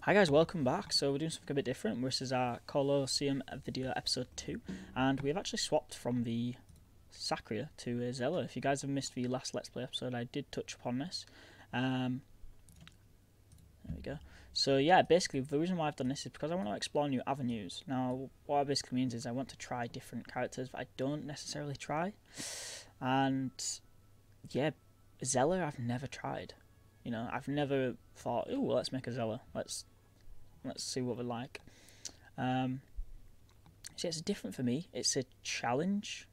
Hi guys, welcome back. So we're doing something a bit different. This is our Kolo video episode 2, and we've actually swapped from the Sacria to a Xelor. If you guys have missed the last Let's Play episode, I did touch upon this. There we go. So yeah, basically the reason why I've done this is because I want to explore new avenues. Now, what that basically means is I want to try different characters that I don't necessarily try. And yeah, Xelor I've never tried. You know, I've never thought, oh, well, let's make a Xelor. Let's see what we're like. So it's different for me. It's a challenge,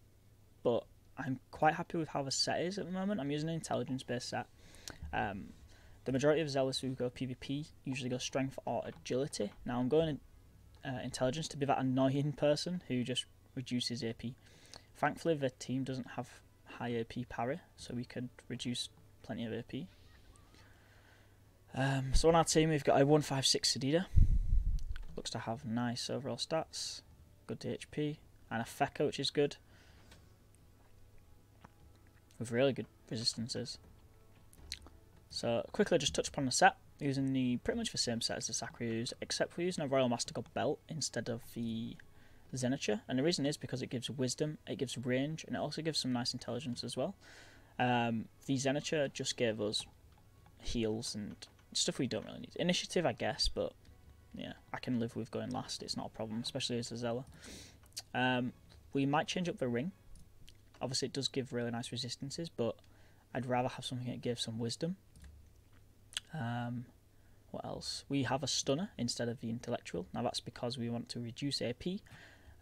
but I'm quite happy with how the set is at the moment. I'm using an intelligence-based set. The majority of Xelors who go PvP usually go strength or agility. Now I'm going intelligence to be that annoying person who just reduces AP. Thankfully, the team doesn't have high AP parry, so we could reduce plenty of AP. So on our team we've got a 156 Sedida. Looks to have nice overall stats, good HP, and a Feka, which is good, with really good resistances. So quickly just touch upon the set, using pretty much the same set as the Sacria used, except we're using a Royal Master God belt instead of the Xenature, and the reason is because it gives wisdom, it gives range, and it also gives some nice intelligence as well. The Xenature just gave us heals and stuff we don't really need. Initiative, I guess, but yeah, I can live with going last. It's not a problem, especially as a Xelor. We might change up the ring. Obviously, it does give really nice resistances, but I'd rather have something that gives some wisdom. What else? We have a stunner instead of the intellectual. Now that's because we want to reduce AP.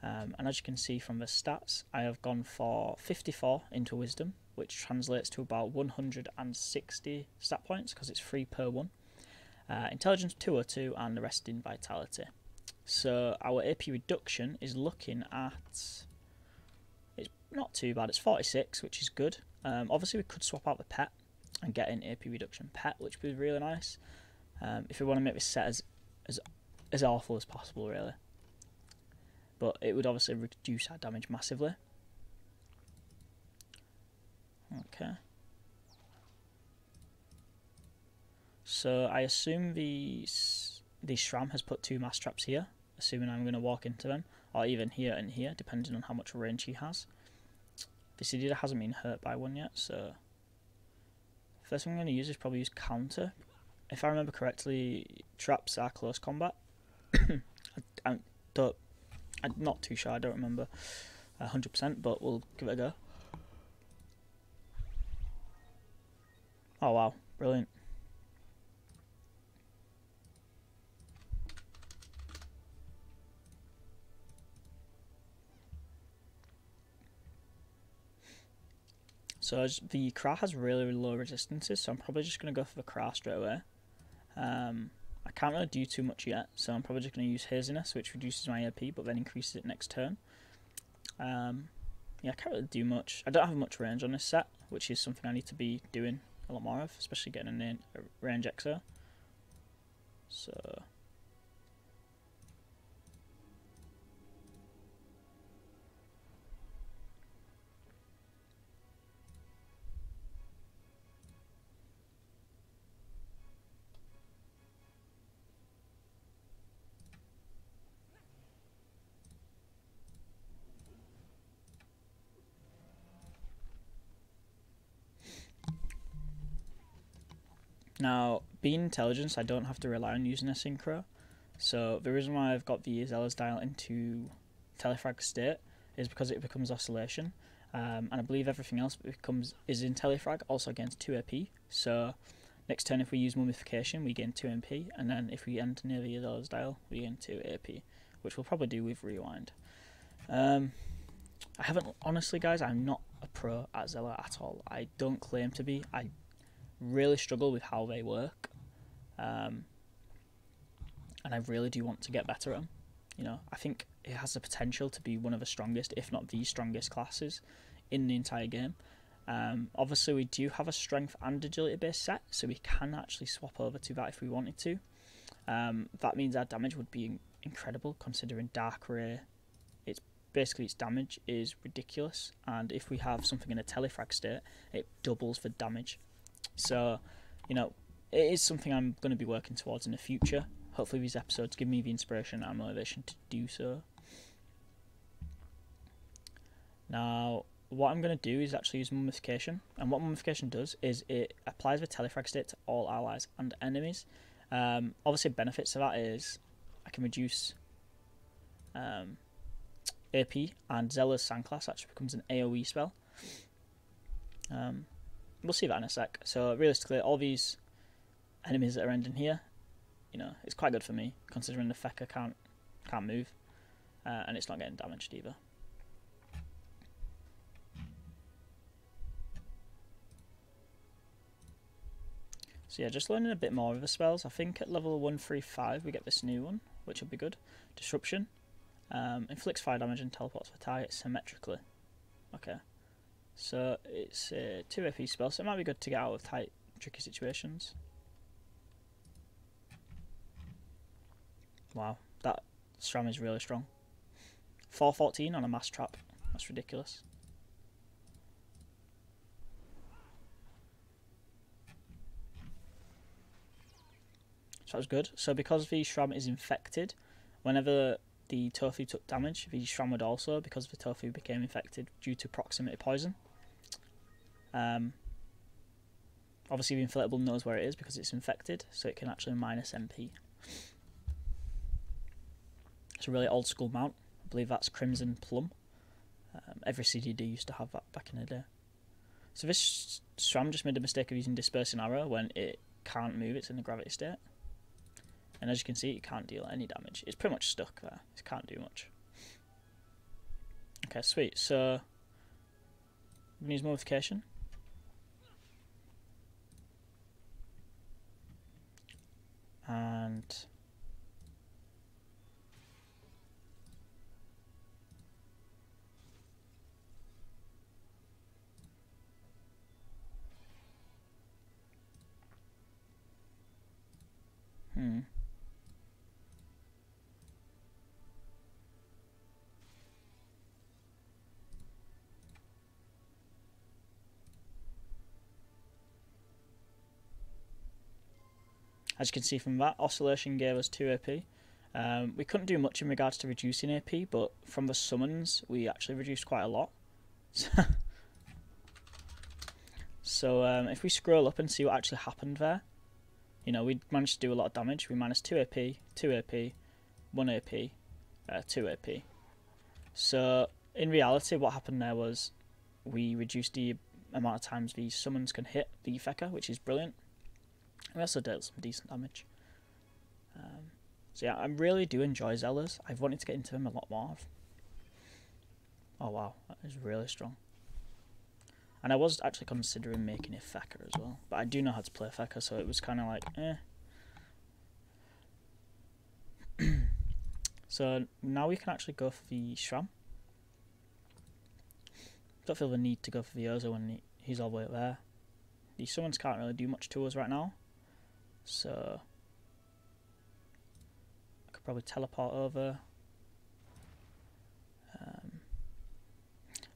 And as you can see from the stats, I have gone for 54 into wisdom, which translates to about 160 stat points because it's 3 per 1. Intelligence 202 and the rest in vitality. So our AP reduction is looking at, it's not too bad, it's 46, which is good. Obviously we could swap out the pet and get an AP reduction pet, which would be really nice. If we want to make this set as awful as possible, really. But it would obviously reduce our damage massively. Okay. So I assume the Shram has put 2 mass traps here, assuming I'm going to walk into them, or even here and here, depending on how much range he has. The Sedida hasn't been hurt by one yet, so first thing I'm going to use is probably use counter. If I remember correctly, traps are close combat. I'm not too sure, I don't remember 100%, but we'll give it a go. Oh wow, brilliant. So the Kra has really, really low resistances, so I'm probably just going to go for the Kra straight away. I can't really do too much yet, so I'm probably just going to use Haziness, which reduces my AP, but then increases it next turn. Yeah, I can't really do much. I don't have much range on this set, which is something I need to be doing a lot more of, especially getting a range Xelor. So now, being intelligence, I don't have to rely on using a synchro. So the reason why I've got the Xelor's dial into telefrag state is because it becomes oscillation, and I believe everything else is in telefrag, also gains 2 AP. So next turn, if we use Mummification, we gain 2 MP, and then if we enter near the Xelor's dial, we gain 2 AP, which we'll probably do with Rewind. I haven't, honestly, guys, I'm not a pro at Xelor at all. I don't claim to be. I really struggle with how they work, and I really do want to get better at them. You know, I think it has the potential to be one of the strongest, if not the strongest classes in the entire game. Obviously we do have a strength and agility based set, so we can actually swap over to that if we wanted to. That means our damage would be incredible, considering Dark Ray, its damage is ridiculous, and if we have something in a telefrag state, it doubles the damage. So, you know, it is something I'm going to be working towards in the future. hopefully these episodes give me the inspiration and motivation to do so. Now, what I'm going to do is actually use Mummification, and what Mummification does is it applies the telefrag state to all allies and enemies. Obviously, benefits of that is I can reduce AP, and Xelor's Sandclass actually becomes an AoE spell. We'll see that in a sec. So realistically, all these enemies that are ending here, you know, it's quite good for me considering the Fecker can't move, and it's not getting damaged either. So yeah, just learning a bit more of the spells. I think at level 135 we get this new one, which will be good. Disruption. Inflicts fire damage and teleports the target symmetrically. Okay. So it's a 2 AP spell, so it might be good to get out of tight, tricky situations. Wow, that SRAM is really strong. 414 on a mass trap. That's ridiculous. So that was good. So because the SRAM is infected, whenever the tofu took damage, the SRAM would also, because the tofu became infected due to proximity poison. Obviously the inflatable knows where it is because it's infected, so it can actually minus MP. It's a really old school mount. I believe that's Crimson Plum. Every CDD used to have that back in the day. So this SRAM just made the mistake of using Dispersing Arrow when it can't move, it's in the gravity state. And as you can see, it can't deal any damage. It's pretty much stuck there. It can't do much. Okay, sweet. So we can use Mummification. And as you can see from that, Oscillation gave us 2 AP. We couldn't do much in regards to reducing AP, but from the summons, we actually reduced quite a lot. So if we scroll up and see what actually happened there, you know, we managed to do a lot of damage. We minus 2 AP, 2 AP, 1 AP, 2 AP. So in reality, what happened there was we reduced the amount of times these summons can hit the Fecker, which is brilliant. We also dealt some decent damage. So yeah, I really do enjoy Xelors. I've wanted to get into them a lot more. Oh wow, that is really strong. And I was actually considering making a Fecker as well, but I do know how to play Fecker, so it was kind of like, eh. So now we can actually go for the SRAM. Don't feel the need to go for the Ozo when he's all the way up there. The summons can't really do much to us right now, so I could probably teleport over.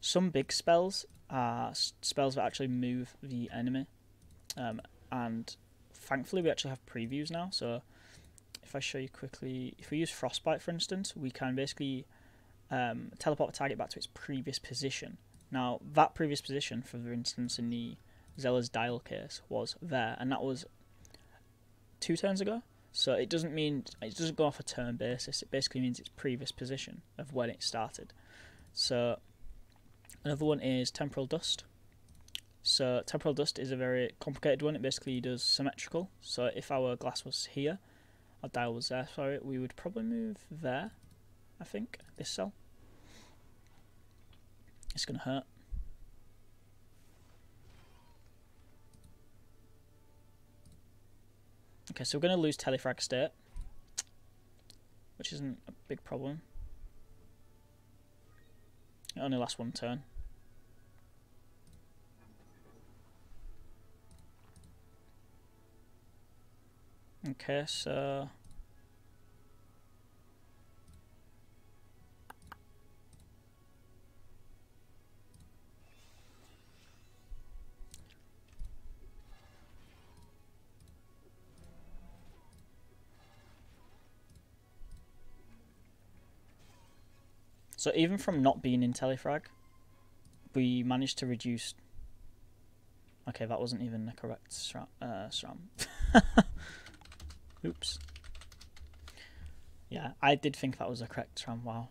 Some big spells are spells that actually move the enemy, and thankfully we actually have previews now. So if I show you quickly, if we use Frostbite for instance, we can basically teleport the target back to its previous position. Now that previous position, for instance in the Xelor's Dial case, was there, and that was 2 turns ago. So it doesn't go off a turn basis. It basically means its previous position of when it started. So another one is Temporal Dust. So Temporal Dust is a very complicated one. It basically does symmetrical. So if our glass was here, our dial was there, sorry, we would probably move there, I think, this cell. It's going to hurt. Okay, so we're going to lose telefrag state, which isn't a big problem. It only lasts 1 turn. Okay, so So even from not being in Telefrag, we managed to reduce... Okay, that wasn't even the correct SRAM. Oops. Yeah, I did think that was the correct SRAM, wow.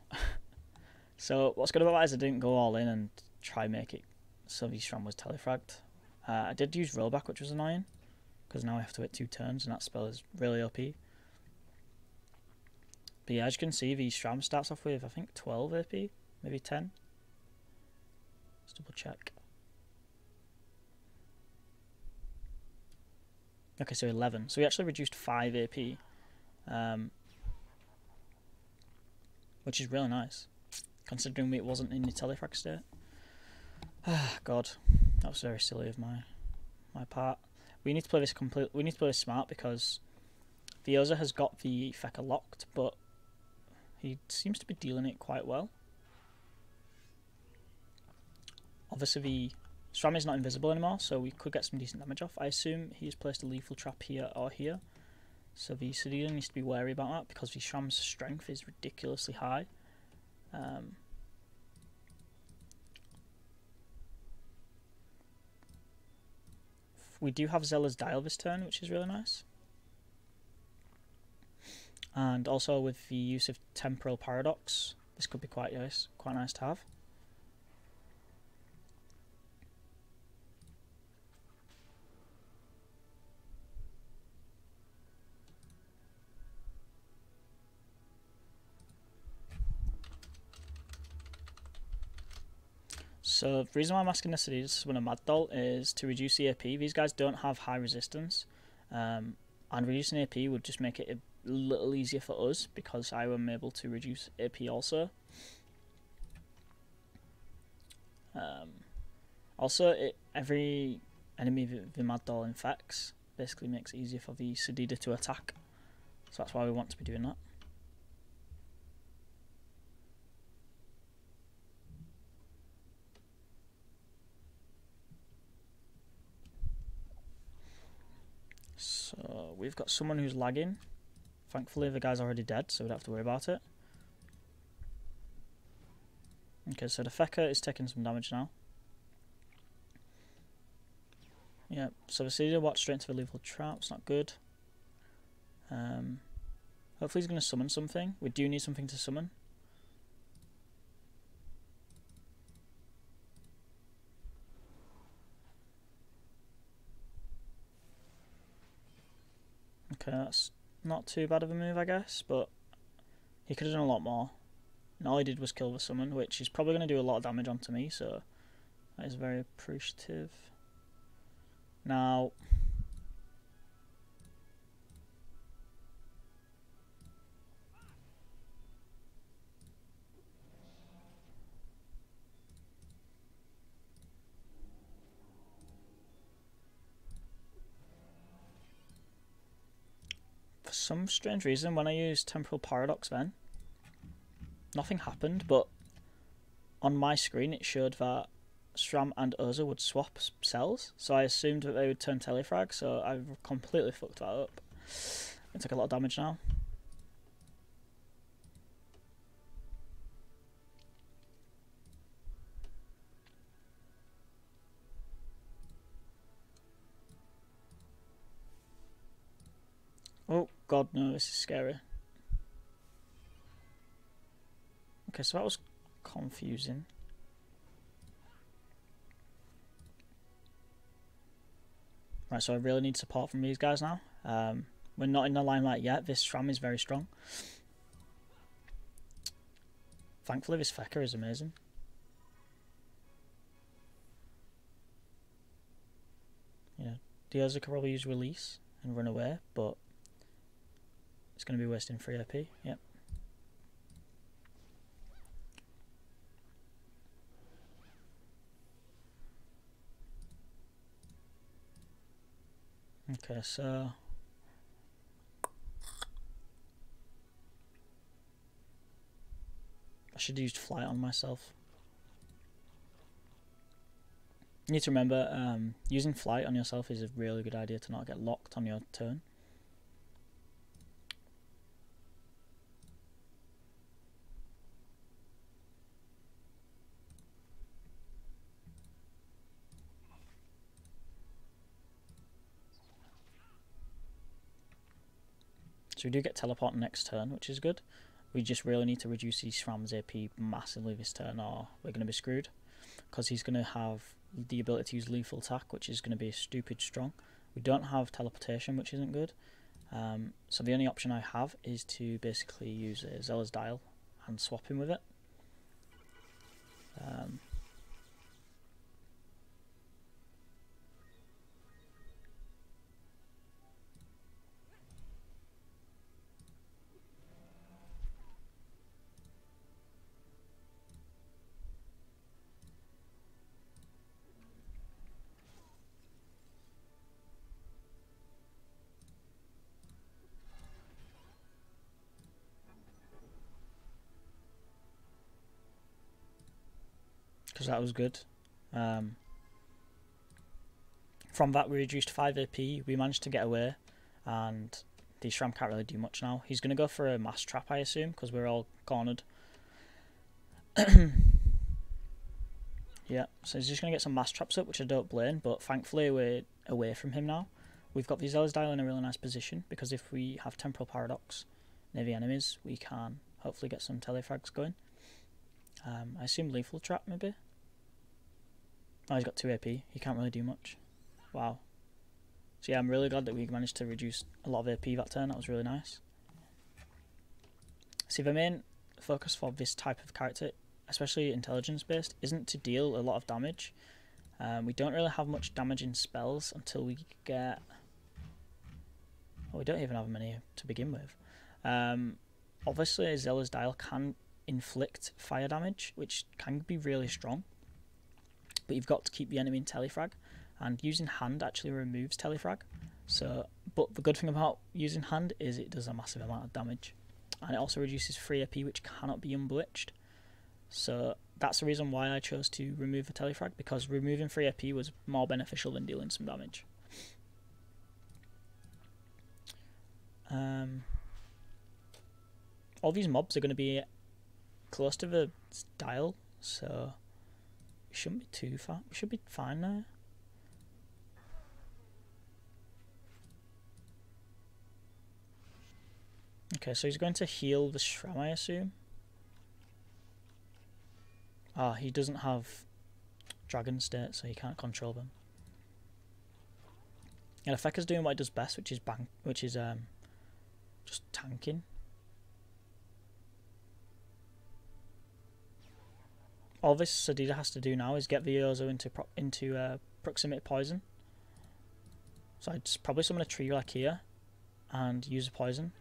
So what's good about that is I didn't go all in and try make it so the SRAM was Telefragged. I did use rollback, which was annoying, because now I have to wait 2 turns and that spell is really OP. But yeah, as you can see, the SRAM starts off with, I think, 12 AP, maybe 10. Let's double check. Okay, so 11. So we actually reduced 5 AP, which is really nice, considering it wasn't in the Telefrag state. Ah, God, that was very silly of my part. We need to play this we need to play this smart, because the Urza has got the Fecker locked, but he seems to be dealing it quite well. Obviously the SRAM is not invisible anymore, so we could get some decent damage off. I assume he's placed a lethal trap here or here, so the Sedida needs to be wary about that, because the SRAM's strength is ridiculously high. We do have Xelor's Dial this turn, which is really nice. And also with the use of Temporal Paradox, this could be quite nice to have. So the reason why I'm asking this to summon a Mad Doll is to reduce the AP. These guys don't have high resistance, and reducing AP would just make it a little easier for us, because I am able to reduce AP also. Also, every enemy the Mad Doll infects basically makes it easier for the Sedida to attack, so that's why we want to be doing that. So we've got someone who's lagging. Thankfully the guy's already dead, so we don't have to worry about it. Okay, so the Fecker is taking some damage now. Yeah, so the Sedida walked straight into the lethal trap, it's not good. Hopefully he's going to summon something. We do need something to summon. Okay, that's not too bad of a move, I guess, but he could have done a lot more. And all he did was kill the summon, which is probably going to do a lot of damage onto me, so that is very appreciative. Now, for some strange reason, when I used Temporal Paradox then, nothing happened, but on my screen it showed that SRAM and Urza would swap cells, so I assumed that they would turn Telefrag, so I completely fucked that up. I took a lot of damage now. Oh god, no, this is scary. Okay, so that was confusing. Right, so I really need support from these guys now. We're not in the limelight yet. This SRAM is very strong. Thankfully, this Fecker is amazing. Yeah, Diaz could probably use Release and run away, but it's going to be wasting 3 AP. Yep. Okay, so I should have used Flight on myself. You need to remember, using Flight on yourself is a really good idea to not get locked on your turn. So we do get teleport next turn, which is good. We just really need to reduce these Shram's AP massively this turn, or we're going to be screwed. Because he's going to have the ability to use lethal attack, which is going to be stupid strong. We don't have teleportation, which isn't good. So the only option I have is to basically use a Xelor's Dial and swap him with it. Because that was good. From that we reduced 5 AP, we managed to get away, and the Shram can't really do much now. He's going to go for a mass trap, I assume, because we're all cornered. Yeah, so he's just going to get some mass traps up, which I don't blame, but thankfully we're away from him now. We've got the Xelor's Dial in a really nice position, because if we have Temporal Paradox near the enemies, we can hopefully get some telefrags going. I assume lethal trap, maybe? Oh, he's got 2 AP. He can't really do much. Wow. So yeah, I'm really glad that we managed to reduce a lot of AP that turn. That was really nice. See, the main focus for this type of character, especially intelligence based, isn't to deal a lot of damage. We don't really have much damage in spells until we get... Oh, we don't even have many to begin with. Obviously, Xelor's Dial can inflict fire damage, which can be really strong. But you've got to keep the enemy in telefrag, and using hand actually removes telefrag. So, but the good thing about using hand is it does a massive amount of damage, and it also reduces free AP, which cannot be unblitzed. So that's the reason why I chose to remove the telefrag, because removing free AP was more beneficial than dealing some damage. All these mobs are going to be close to the dial, so we shouldn't be too far. We should be fine now. Okay, so he's going to heal the Shram, I assume. Ah, he doesn't have Dragon State, so he can't control them. And Feka's doing what he does best, which is just tanking. All this Sadida has to do now is get the Ozo into proximity poison. So I'd probably summon a tree like here and use a poison.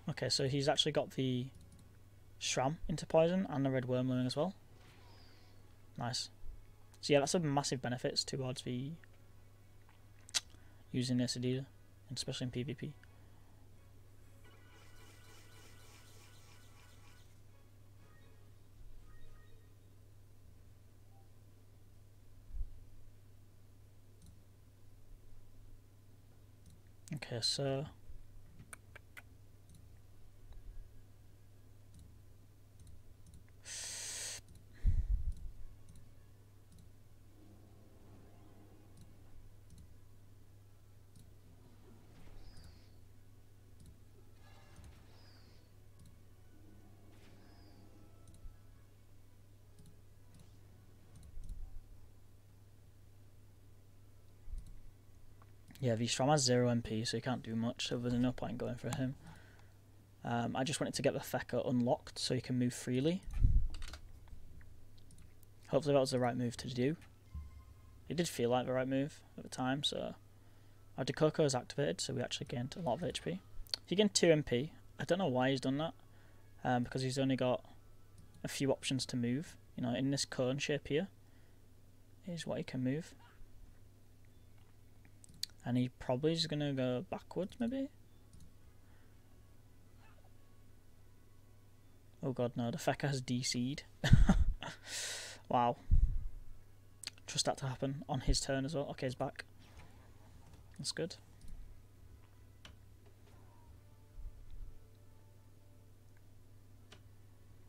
Okay, so he's actually got the Shram into poison and the red wormling as well. Nice. So yeah, that's a massive benefits towards the using this Sadida, especially in PvP. Okay, so yeah, the Shram has 0 MP, so he can't do much, so there's no point going for him. I just wanted to get the Feka unlocked so he can move freely. Hopefully that was the right move to do. It did feel like the right move at the time, so our Dekoko is activated, so we actually gained a lot of HP. He gained 2 MP. I don't know why he's done that, because he's only got a few options to move. You know, in this cone shape here is what he can move. And he probably is going to go backwards, maybe? Oh god, no, the Feka has DC'd. Wow. Trust that to happen on his turn as well. Okay, he's back. That's good.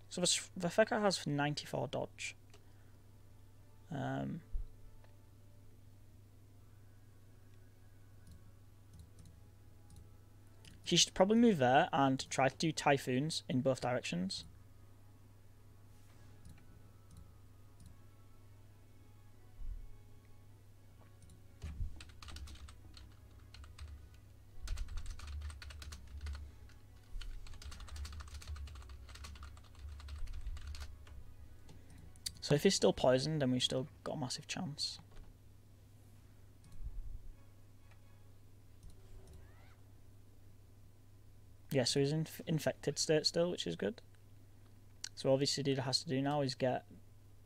So the Feka has 94 dodge. He should probably move there and try to do typhoons in both directions. So if he's still poisoned, then we've still got a massive chance. Yeah, so he's in infected state still, which is good. So all VCD has to do now is get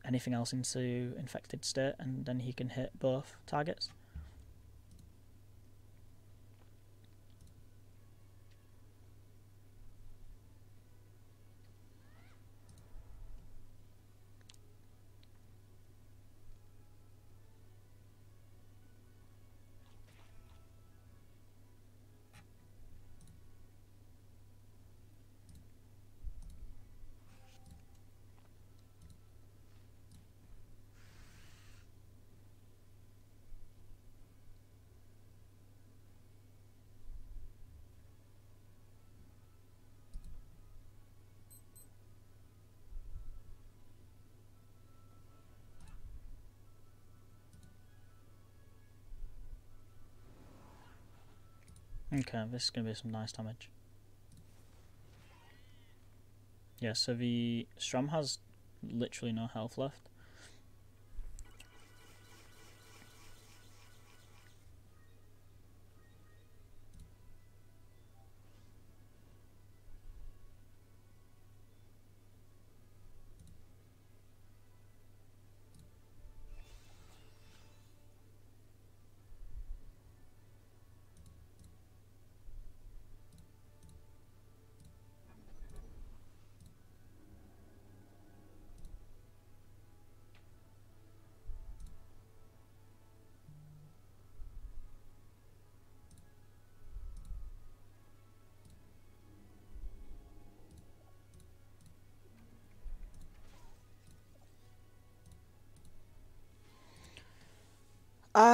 anything else into infected state, and then he can hit both targets. Okay, this is going to be some nice damage. Yeah, so the Strom has literally no health left.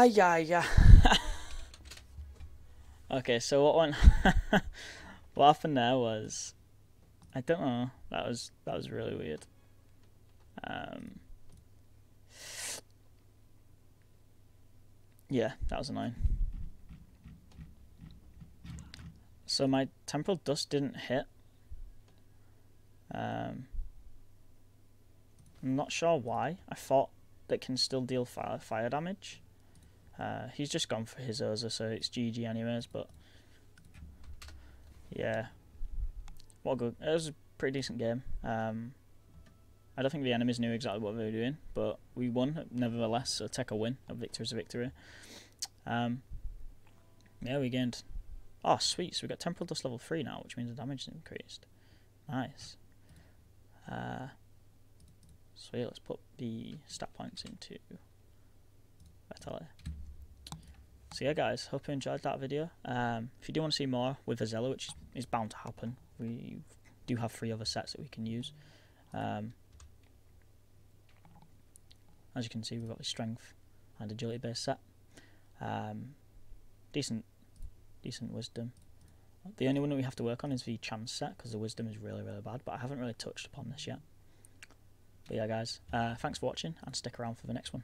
Yeah. Okay, so what went what happened there was, I don't know, that was really weird. Yeah, that was annoying. So my Temporal Dust didn't hit. I'm not sure why. I thought that can still deal fire damage. He's just gone for his Oza, so it's GG anyways, but yeah. What a good. It was a pretty decent game. I don't think the enemies knew exactly what they were doing, but we won nevertheless, so take a win. A victory is a victory. Yeah, we gained. Oh, sweet. So we got Temporal Dust level 3 now, which means the damage is increased. Nice. Sweet, let's put the stat points into Vitality. So yeah guys, hope you enjoyed that video. If you do want to see more with Xelor, which is bound to happen, we do have 3 other sets that we can use. As you can see, we've got the strength and agility based set. Decent wisdom. The only one that we have to work on is the chance set, because the wisdom is really bad, but I haven't really touched upon this yet. But yeah guys, thanks for watching, and stick around for the next one.